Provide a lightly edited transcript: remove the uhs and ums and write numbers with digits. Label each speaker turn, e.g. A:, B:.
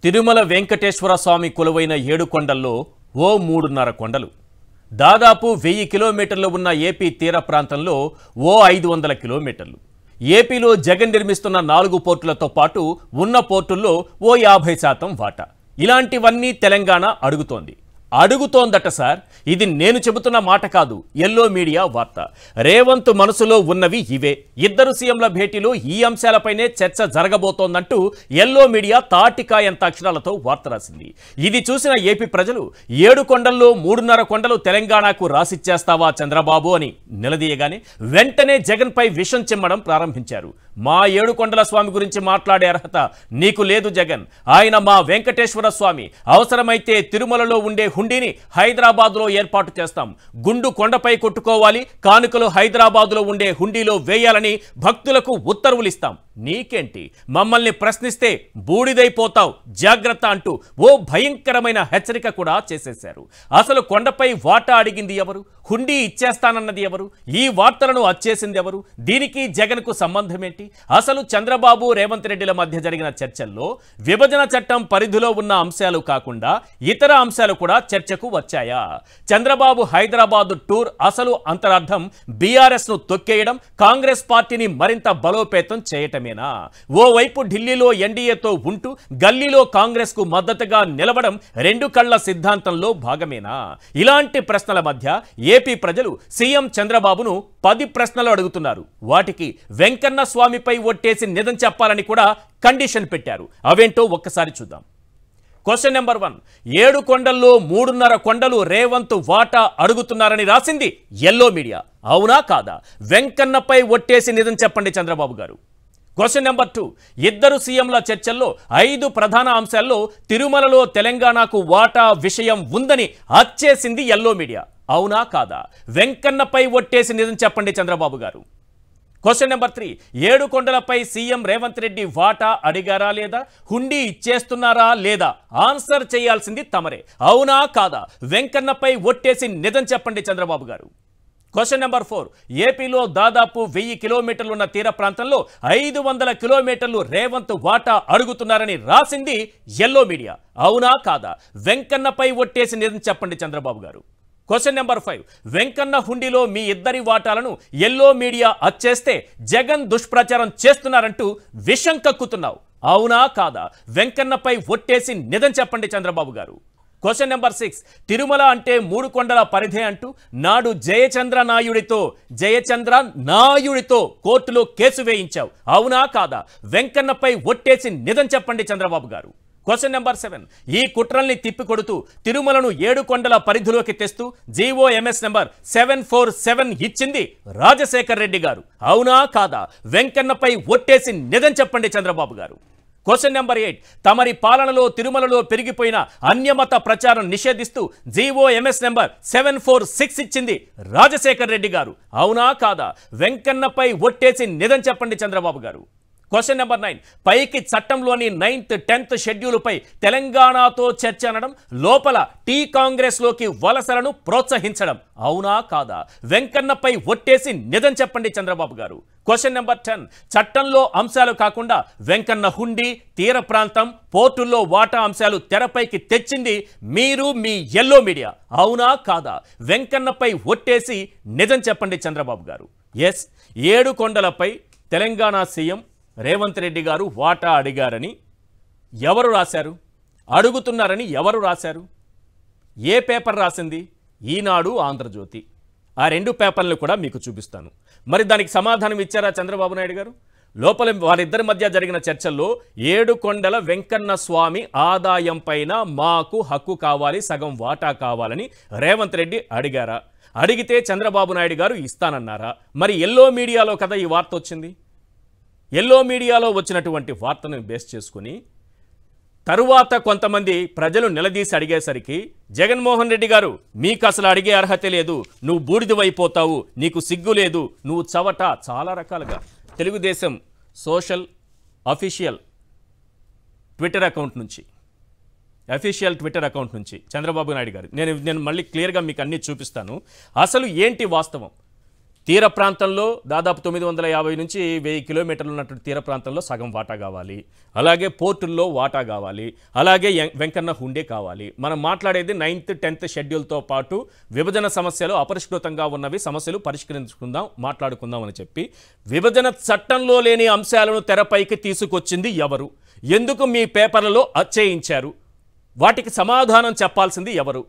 A: తిరుమల వెంకటేశ్వర స్వామి కొలువైన 7 కొండల్లో ఓ 3.5 కొండలు దాదాపు 1000 కిలోమీటర్లు ఉన్న ఏపీ తీర ప్రాంతంలో ఓ 500 కిలోమీటర్లు ఏపీలో జగన్ నిర్మిస్తున్న 4 పోర్టులతో పాటు ఉన్న పోర్టుల్లో ఓ 50% వాటా ఇలాంటివన్నీ తెలంగాణ అడుగుతోందట సార్. ఇది నేను చెబుతున్న మాట కాదు, ఎల్లో మీడియా వార్త. రేవంత్ మనసులో ఉన్నవి ఇవే. ఇద్దరు సీఎంల భేటీలో ఈ అంశాలపైనే చర్చ జరగబోతోందంటూ ఎల్లో మీడియా తాటికాయంత అక్షరాలతో వార్త రాసింది. ఇది చూసిన ఏపీ ప్రజలు 7 కొండల్లో 3.5 కొండలు తెలంగాణకు రాసిచ్చేస్తావా చంద్రబాబు అని నిలదీయగానే వెంటనే జగన్ పై విషం చిమ్మడం ప్రారంభించారు. మా 7 కొండల స్వామి గురించి మాట్లాడే అర్హత నీకు లేదు జగన్. ఆయన మా వెంకటేశ్వర స్వామి. అవసరమైతే తిరుమలలో ఉండే హుండీని హైదరాబాద్లో ఏర్పాటు చేస్తాం. గుండు కొండపై కొట్టుకోవాలి, కానుకలు హైదరాబాద్లో ఉండే హుండీలో వేయాలని భక్తులకు ఉత్తర్వులు ఇస్తాం. నీకేంటి, మమ్మల్ని ప్రశ్నిస్తే బూడిదైపోతావు, జాగ్రత్త అంటూ ఓ భయంకరమైన హెచ్చరిక కూడా చేసేశారు. అసలు కొండపై వాటా అడిగింది ఎవరు? హుండీ ఇచ్చేస్తానన్నది ఎవరు? ఈ వార్తలను అచ్చేసింది ఎవరు? దీనికి జగన్కు సంబంధం ఏంటి? అసలు చంద్రబాబు రేవంత్ రెడ్డిల మధ్య జరిగిన చర్చల్లో విభజన చట్టం పరిధిలో ఉన్న అంశాలు కాకుండా ఇతర అంశాలు కూడా చర్చకు వచ్చాయా? చంద్రబాబు హైదరాబాద్ టూర్ అసలు అంతరార్థం బీఆర్ఎస్ ను తొక్కేయడం, కాంగ్రెస్ పార్టీని మరింత బలోపేతం చేయటమేనా? ఓవైపు ఢిల్లీలో ఎన్డీఏతో ఉంటూ గల్లీలో కాంగ్రెస్ కు మద్దతుగా నిలవడం రెండు కళ్ల సిద్ధాంతంలో భాగమేనా? ఇలాంటి ప్రశ్నల మధ్య ఏపీ ప్రజలు సీఎం చంద్రబాబును 10 ప్రశ్నలు అడుగుతున్నారు. వాటికి వెంకన్న స్వామిపై ఒట్టేసి నిజం చెప్పాలని కూడా కండిషన్ పెట్టారు. అవేంటో ఒక్కసారి చూద్దాం. క్వశ్చన్ నెంబర్ 1, 7 కొండల్లో 3.5 కొండలు రేవంత్ వాటా అడుగుతున్నారని రాసింది ఎల్లో మీడియా. అవునా కాదా? వెంకన్నపై ఒట్టేసి నిజం చెప్పండి చంద్రబాబు గారు. క్వశ్చన్ నెంబర్ 2, ఇద్దరు సీఎంల చర్చల్లో 5 ప్రధాన అంశాల్లో తిరుమలలో తెలంగాణకు వాటా విషయం ఉందని అచ్చేసింది ఎల్లో మీడియా. అవునా కాదా? వెంకన్నపై ఒట్టేసి నిజం చెప్పండి చంద్రబాబు గారు. క్వశ్చన్ నెంబర్ 3, 7 కొండలపై సీఎం రేవంత్ రెడ్డి వాటా అడిగారా లేదా? హుండీ ఇచ్చేస్తున్నారా లేదా? ఆన్సర్ చేయాల్సింది తమరే. అవునా కాదా? వెంకన్నపై ఒట్టేసి నిజం చెప్పండి చంద్రబాబు గారు. క్వశ్చన్ నెంబర్ 4, ఏపీలో దాదాపు 1000 కిలోమీటర్లు ఉన్న తీర ప్రాంతంలో 500 కిలోమీటర్లు రేవంత్ వాటా అడుగుతున్నారని రాసింది ఎల్లో మీడియా. అవునా కాదా? వెంకన్నపై ఒట్టేసి నిజం చెప్పండి చంద్రబాబు గారు. క్వశ్చన్ నెంబర్ 5, వెంకన్న హుండీలో మీ ఇద్దరి వాటాలను ఎల్లో మీడియా అచ్చేస్తే జగన్ దుష్ప్రచారం చేస్తున్నారంటూ విషం కక్కుతున్నావు. అవునా కాదా? వెంకన్నపై ఒట్టేసి నిజం చెప్పండి చంద్రబాబు గారు. క్వశ్చన్ నెంబర్ 6, తిరుమల అంటే 3 కొండల పరిధే అంటూ నాడు జయచంద్ర నాయుడితో కోర్టులో కేసు వేయించావు. అవునా కాదా? వెంకన్నపై ఒట్టేసి నిజం చెప్పండి చంద్రబాబు గారు. క్వశ్చన్ నెంబర్ 7, ఈ కుట్రల్ని తిప్పికొడుతూ తిరుమలను 7 కొండల పరిధిలోకి తెస్తూ జీఓఎంఎస్ నెంబర్ 747 ఇచ్చింది రాజశేఖర్ రెడ్డి గారు. అవునా కాదా? వెంకన్నపై ఒట్టేసి నిజం చెప్పండి చంద్రబాబు గారు. క్వశ్చన్ నెంబర్ 8, తమరి పాలనలో తిరుమలలో పెరిగిపోయిన అన్యమత ప్రచారం నిషేధిస్తూ జీఓఎంఎస్ నెంబర్ 746 ఇచ్చింది రాజశేఖర్ రెడ్డి గారు. అవునా కాదా? వెంకన్నపై ఒట్టేసి నిజం చెప్పండి చంద్రబాబు గారు. క్వశ్చన్ నెంబర్ 9, పైకి చట్టంలోని 9th 10th షెడ్యూలుపై తెలంగాణతో చర్చ అనడం, లోపల టీ కాంగ్రెస్లోకి వలసలను ప్రోత్సహించడం. అవునా కాదా? వెంకన్నపై ఒట్టేసి నిజం చెప్పండి చంద్రబాబు గారు. క్వశ్చన్ నెంబర్ 10, చట్టంలో అంశాలు కాకుండా వెంకన్న హుండీ, తీర ప్రాంతం, పోర్టుల్లో వాటా అంశాలు తెరపైకి తెచ్చింది మీరు, మీ ఎల్లో మీడియా. అవునా కాదా? వెంకన్నపై ఒట్టేసి నిజం చెప్పండి చంద్రబాబు గారు. ఎస్, 7 కొండలపై తెలంగాణ సీఎం రేవంత్ రెడ్డి గారు వాటా అడిగారని ఎవరు రాశారు? అడుగుతున్నారని ఎవరు రాశారు? ఏ పేపర్ రాసింది? ఈనాడు, ఆంధ్రజ్యోతి. ఆ 2 పేపర్లు కూడా మీకు చూపిస్తాను. మరి దానికి సమాధానం ఇచ్చారా చంద్రబాబు నాయుడు గారు? లోపల వారిద్దరి మధ్య జరిగిన చర్చల్లో 7 కొండల వెంకన్న స్వామి ఆదాయం పైన మాకు హక్కు కావాలి, సగం వాటా కావాలని రేవంత్ రెడ్డి అడిగారా? అడిగితే చంద్రబాబు నాయుడు గారు ఇస్తానన్నారా? మరి ఎల్లో మీడియాలో కదా ఈ వార్త వచ్చింది. ఎల్లో మీడియాలో వచ్చినటువంటి వార్తను బేస్ చేసుకుని తరువాత కొంతమంది ప్రజలు నిలదీసి అడిగేసరికి జగన్మోహన్ రెడ్డి గారు, మీకు అసలు అడిగే అర్హత లేదు, నువ్వు బూడిదవైపోతావు, నీకు సిగ్గు లేదు, నువ్వు చవట, చాలా రకాలుగా Telugu Desam social official Twitter account నుంచి చంద్రబాబు నాయుడు గారు, నేను మళ్ళీ క్లియర్గా మీకు అన్నీ చూపిస్తాను. అసలు ఏంటి వాస్తవం? తీర ప్రాంతంలో దాదాపు 950 నుంచి 1000 కిలోమీటర్లు ఉన్నటువంటి తీర ప్రాంతంలో సగం వాటా కావాలి. అలాగే పోర్టుల్లో వాటా కావాలి. అలాగే వెంకన్న హుండే కావాలి. మనం మాట్లాడేది 9th 10th షెడ్యూల్తో పాటు విభజన సమస్యలు అపరిష్కృతంగా ఉన్నవి, సమస్యలు పరిష్కరించుకుందాం, మాట్లాడుకుందాం అని చెప్పి విభజన చట్టంలో లేని అంశాలను తెరపైకి తీసుకొచ్చింది ఎవరు? ఎందుకు మీ పేపర్లలో అచ్చేయించారు? వాటికి సమాధానం చెప్పాల్సింది ఎవరు?